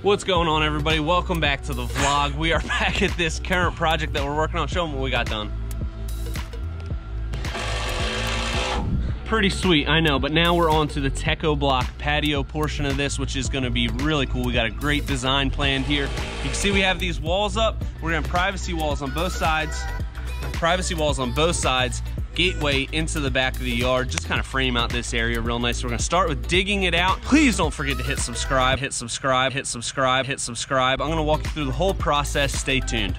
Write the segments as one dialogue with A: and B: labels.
A: What's going on, everybody? Welcome back to the vlog. We are back at this current project that we're working on. Show them what we got done. Pretty sweet, I know, but now we're on to the Techo block patio portion of this, which is gonna be really cool. We got a great design planned here. You can see we have these walls up. We're gonna have privacy walls on both sides. Gateway into the back of the yard, just kind of frame out this area real nice. We're gonna start with digging it out. Please don't forget to hit subscribe. I'm gonna walk you through the whole process. Stay tuned.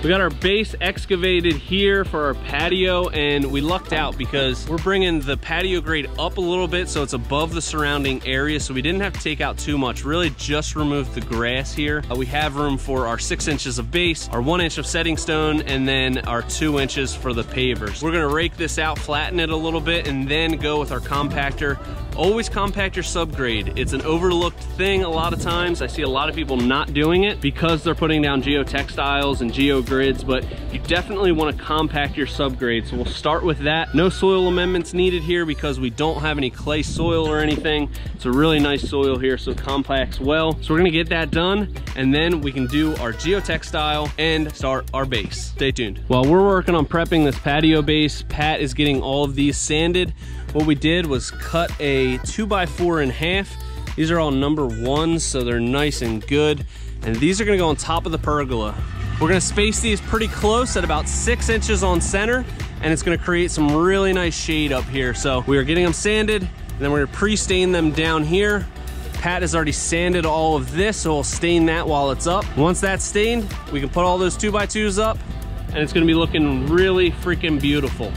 A: We got our base excavated here for our patio, and we lucked out because we're bringing the patio grade up a little bit so it's above the surrounding area, so we didn't have to take out too much. Really just removed the grass here. We have room for our 6 inches of base, our 1 inch of setting stone, and then our 2 inches for the pavers. We're gonna rake this out, flatten it a little bit, and then go with our compactor. Always compact your subgrade. It's an overlooked thing a lot of times. I see a lot of people not doing it because they're putting down geotextiles and geogrids, but you definitely want to compact your subgrade. So we'll start with that. No soil amendments needed here because we don't have any clay soil or anything. It's a really nice soil here, so it compacts well. So we're gonna get that done, and then we can do our geotextile and start our base. Stay tuned. While we're working on prepping this patio base, Pat is getting all of these sanded. What we did was cut a 2x4 in half. These are all number 1s, so they're nice and good. And these are gonna go on top of the pergola. We're gonna space these pretty close at about 6 inches on center, and it's gonna create some really nice shade up here. So we are getting them sanded, and then we're gonna pre-stain them down here. Pat has already sanded all of this, so we'll stain that while it's up. Once that's stained, we can put all those 2x2s up, and it's gonna be looking really freaking beautiful.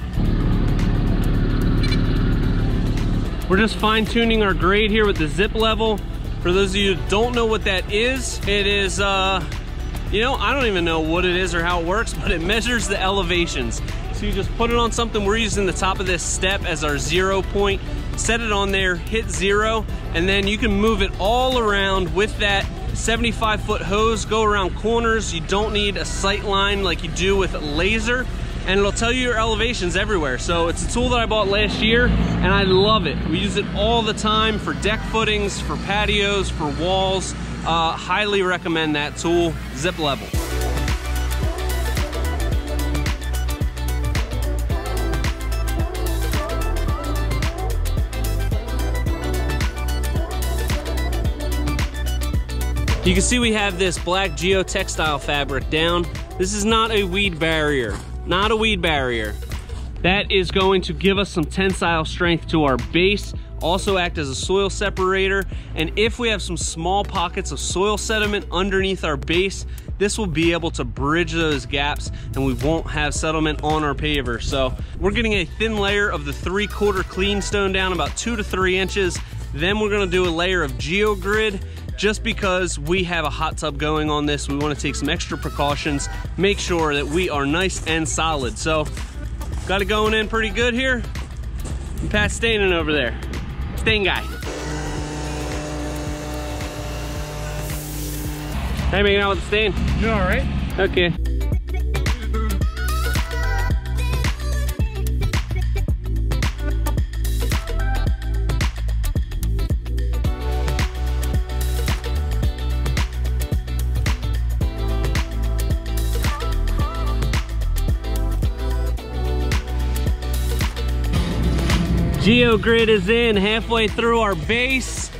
A: We're just fine tuning our grade here with the zip level. For those of you who don't know what that is, it is, you know, I don't even know what it is or how it works, but it measures the elevations. So you just put it on something. We're using the top of this step as our 0 point. Set it on there, hit 0, and then you can move it all around with that 75-foot hose, go around corners. You don't need a sight line like you do with a laser, and it'll tell you your elevations everywhere. So it's a tool that I bought last year, and I love it. We use it all the time for deck footings, for patios, for walls. Highly recommend that tool, Zip Level. You can see we have this black geotextile fabric down. This is not a weed barrier. Not a weed barrier. That is going to give us some tensile strength to our base, also act as a soil separator, and if we have some small pockets of soil sediment underneath our base, this will be able to bridge those gaps and we won't have settlement on our paver. So we're getting a thin layer of the 3/4 clean stone down about 2 to 3 inches. Then we're gonna do a layer of Geogrid. Just because we have a hot tub going on this, we want to take some extra precautions, make sure that we are nice and solid. So, got it going in pretty good here. And Pat's staining over there. Stain guy. How you making out with the stain?
B: You all right?
A: Okay. Geogrid is in halfway through our base,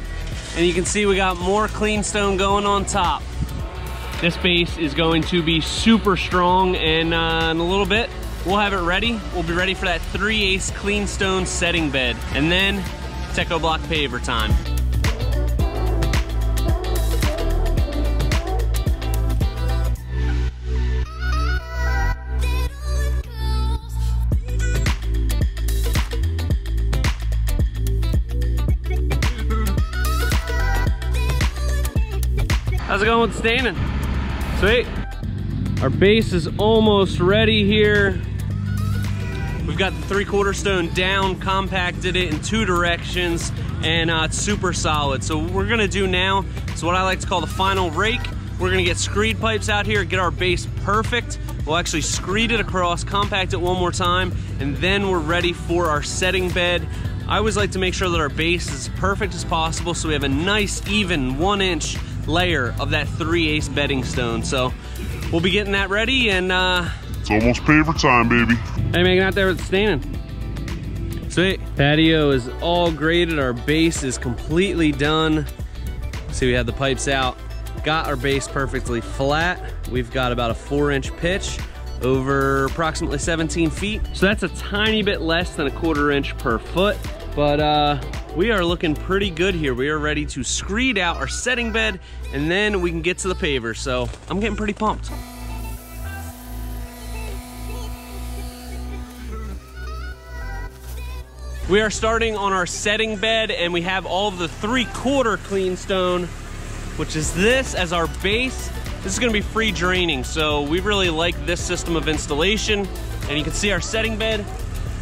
A: and you can see we got more clean stone going on top. This base is going to be super strong, and in a little bit we'll have it ready. We'll be ready for that 3/8 clean stone setting bed, and then Techo block paver time. How's it going with staining? Sweet. Our base is almost ready here. We've got the 3/4 stone down, compacted it in 2 directions, and it's super solid. So what we're gonna do now is what I like to call the final rake. We're gonna get screed pipes out here, get our base perfect. We'll actually screed it across, compact it one more time, and then we're ready for our setting bed. I always like to make sure that our base is as perfect as possible so we have a nice, even 1-inch layer of that 3/8 bedding stone. So we'll be getting that ready, and
B: it's almost paver time, baby.
A: Hey, making out there with the standing. Sweet. Patio is all graded. Our base is completely done. See, we have the pipes out. Got our base perfectly flat. We've got about a 4-inch pitch over approximately 17 feet. So that's a tiny bit less than a 1/4 inch per foot, but we are looking pretty good here. We are ready to screed out our setting bed, and then we can get to the paver. So I'm getting pretty pumped. We are starting on our setting bed, and we have all of the 3/4 clean stone, which is this as our base. This is gonna be free draining, so we really like this system of installation. And you can see our setting bed.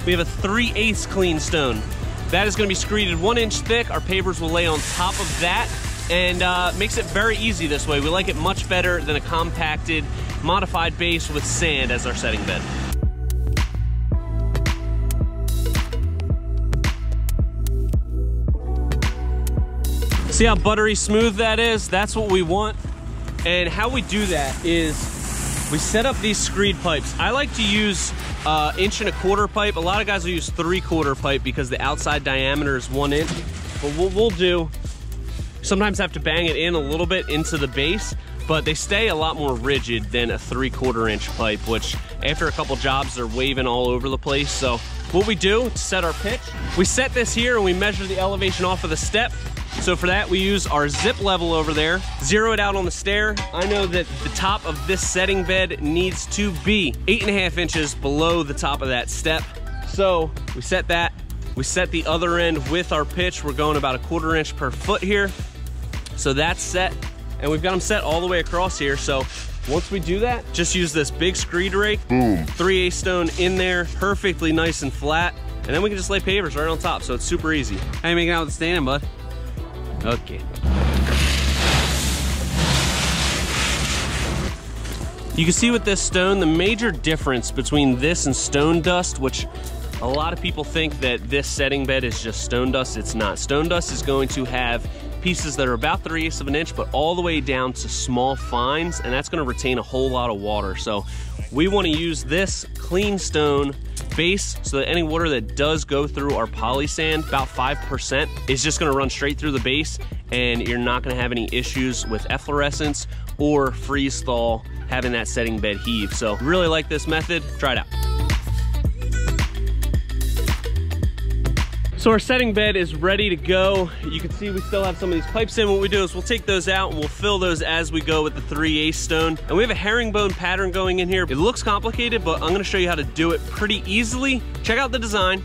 A: We have a 3/8 clean stone. That is gonna be screeded 1 inch thick. Our pavers will lay on top of that, and makes it very easy this way. We like it much better than a compacted, modified base with sand as our setting bed. See how buttery smooth that is? That's what we want. And how we do that is we set up these screed pipes. I like to use 1.25 inch pipe. A lot of guys will use 3/4 pipe because the outside diameter is 1 inch. But what we'll do, sometimes have to bang it in a little bit into the base, but they stay a lot more rigid than a 3/4 inch pipe, which after a couple jobs, they're waving all over the place. So what we do to set our pitch, we set this here and we measure the elevation off of the step. So for that, we use our zip level over there, zero it out on the stair. I know that the top of this setting bed needs to be 8.5 inches below the top of that step. So we set that. We set the other end with our pitch. We're going about a 1/4 inch per foot here. So that's set, and we've got them set all the way across here. So once we do that, just use this big screed rake, boom, 3/8 stone in there, perfectly nice and flat, and then we can just lay pavers right on top. So it's super easy. How you making out with the standing, bud? Okay. You can see with this stone, the major difference between this and stone dust, which a lot of people think that this setting bed is just stone dust. It's not. Stone dust is going to have pieces that are about 3/8 of an inch, but all the way down to small fines, and that's gonna retain a whole lot of water. So we wanna use this clean stone base so that any water that does go through our poly sand, about 5%, is just gonna run straight through the base, and you're not gonna have any issues with efflorescence or freeze thaw having that setting bed heave. So really like this method, try it out. So our setting bed is ready to go. You can see we still have some of these pipes in. What we do is we'll take those out and we'll fill those as we go with the 3/8 stone. And we have a herringbone pattern going in here. It looks complicated, but I'm gonna show you how to do it pretty easily. Check out the design.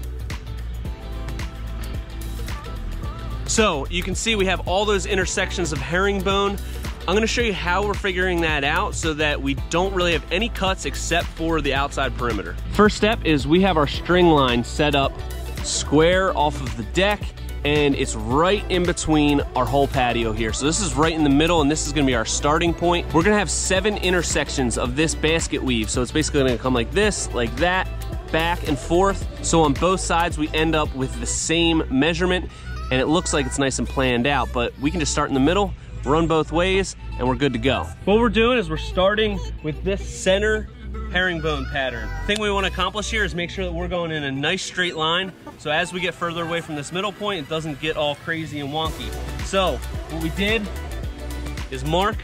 A: So you can see we have all those intersections of herringbone. I'm gonna show you how we're figuring that out so that we don't really have any cuts except for the outside perimeter. First step is we have our string line set up square off of the deck, and it's right in between our whole patio here. So this is right in the middle, and this is gonna be our starting point. We're gonna have 7 intersections of this basket weave. So it's basically gonna come like this, like that, back and forth. So on both sides, we end up with the same measurement, and it looks like it's nice and planned out, but we can just start in the middle, run both ways, and we're good to go. What we're doing is we're starting with this center herringbone pattern. The thing we want to accomplish here is make sure that we're going in a nice straight line, so as we get further away from this middle point, it doesn't get all crazy and wonky. So what we did is mark.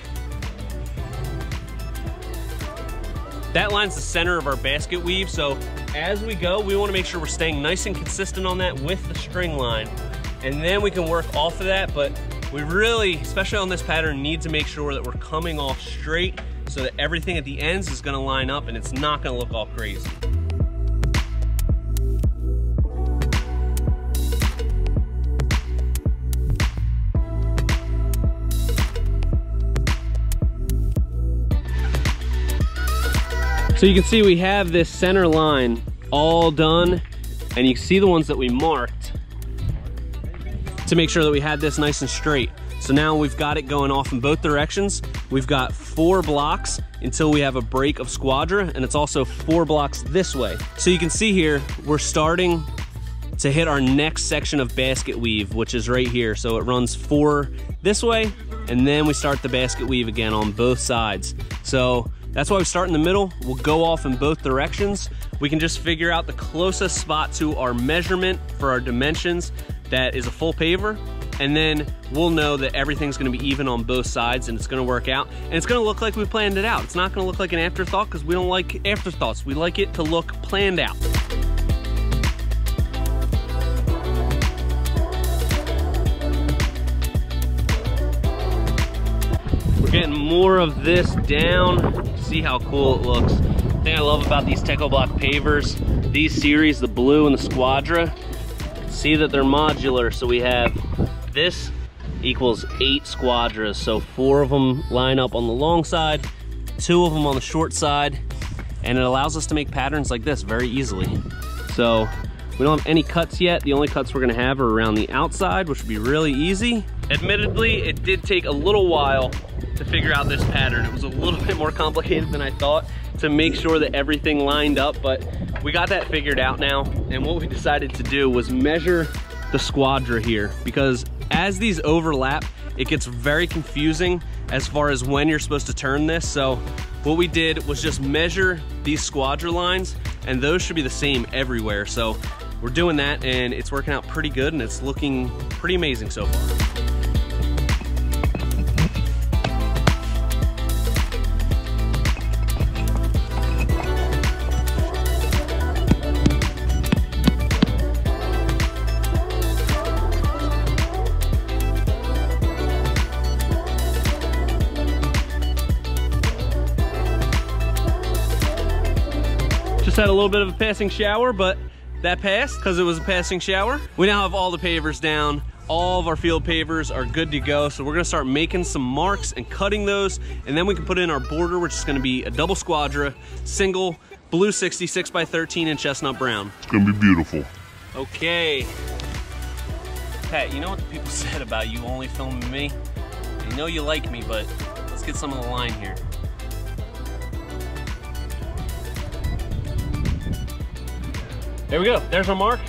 A: That line's the center of our basket weave, so as we go, we want to make sure we're staying nice and consistent on that with the string line, and then we can work off of that. But we really, especially on this pattern, need to make sure that we're coming off straight so that everything at the ends is gonna line up and it's not gonna look all crazy. So you can see we have this center line all done, and you can see the ones that we marked to make sure that we had this nice and straight. So now we've got it going off in both directions. We've got 4 blocks until we have a break of squadra, and it's also 4 blocks this way. So you can see here, we're starting to hit our next section of basket weave, which is right here. So it runs 4 this way, and then we start the basket weave again on both sides. So that's why we start in the middle. We'll go off in both directions. We can just figure out the closest spot to our measurement for our dimensions that is a full paver, and then we'll know that everything's gonna be even on both sides and it's gonna work out. And it's gonna look like we planned it out. It's not gonna look like an afterthought, because we don't like afterthoughts. We like it to look planned out. We're getting more of this down. See how cool it looks. The thing I love about these Techo Block pavers, these series, the blue and the squadra, see that they're modular. So we have this equals 8 squadras. So 4 of them line up on the long side, 2 of them on the short side, and it allows us to make patterns like this very easily. So we don't have any cuts yet. The only cuts we're gonna have are around the outside, which would be really easy. Admittedly, it did take a little while to figure out this pattern. It was a little bit more complicated than I thought to make sure that everything lined up, but we got that figured out now. And what we decided to do was measure the squadra here, because as these overlap, it gets very confusing as far as when you're supposed to turn this. So what we did was just measure these squadra lines, and those should be the same everywhere. So we're doing that, and it's working out pretty good, and it's looking pretty amazing so far. Just had a little bit of a passing shower, but that passed because it was a passing shower. We now have all the pavers down. All of our field pavers are good to go. So we're gonna start making some marks and cutting those, and then we can put in our border, which is gonna be a double squadra, single, blue 60, 6x13 and chestnut brown.
B: It's gonna be beautiful.
A: Okay. Pat, you know what the people said about you only filming me? I know you like me, but let's get some of the line here. There we go, there's our mark.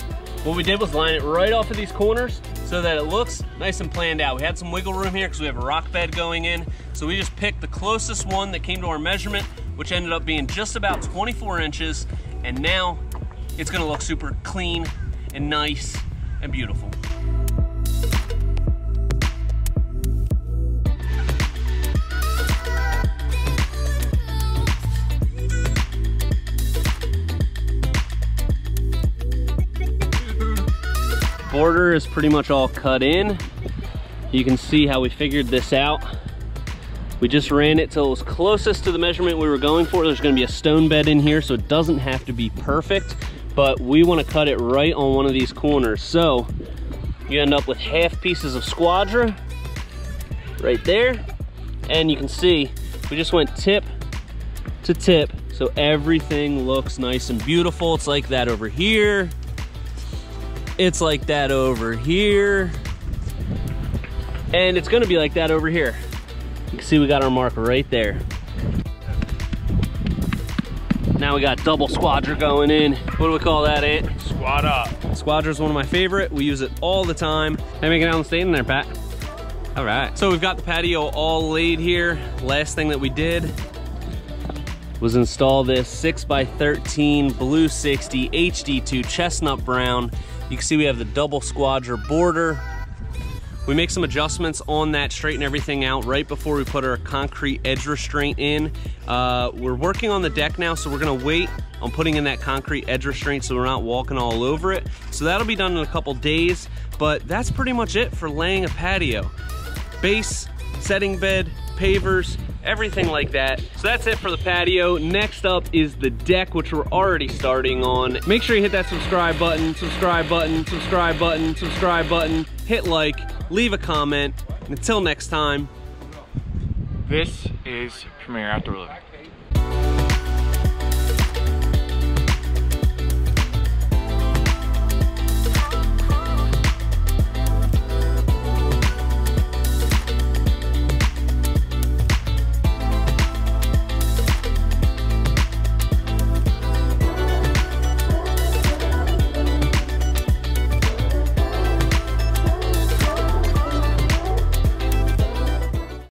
A: What we did was line it right off of these corners so that it looks nice and planned out. We had some wiggle room here because we have a rock bed going in. So we just picked the closest one that came to our measurement, which ended up being just about 24 inches. And now it's gonna look super clean and nice and beautiful. Border is pretty much all cut in. You can see how we figured this out. We just ran it till it was closest to the measurement we were going for. There's gonna be a stone bed in here, so it doesn't have to be perfect, but we wanna cut it right on one of these corners. So you end up with half pieces of squadra right there. And you can see, we just went tip to tip, so everything looks nice and beautiful. It's like that over here. It's like that over here. And it's gonna be like that over here. You can see we got our mark right there. Now we got double squadra going in. What do we call that, Ant?
B: Squadra.
A: Squadra is one of my favorite. We use it all the time. Hey, make it out and stay in there, Pat. All right. So we've got the patio all laid here. Last thing that we did was install this 6x13 blue 60 HD2 chestnut brown. You can see we have the double squadra border. We make some adjustments on that, straighten everything out right before we put our concrete edge restraint in. We're working on the deck now, so we're gonna wait on putting in that concrete edge restraint so we're not walking all over it. So that'll be done in a couple days, but that's pretty much it for laying a patio. Base, setting bed, pavers, everything like that. So that's it for the patio. Next up is the deck, which we're already starting on. Make sure you hit that subscribe button, subscribe button, subscribe button, subscribe button, hit like, leave a comment. And until next time,
C: this is Premier Outdoor Living.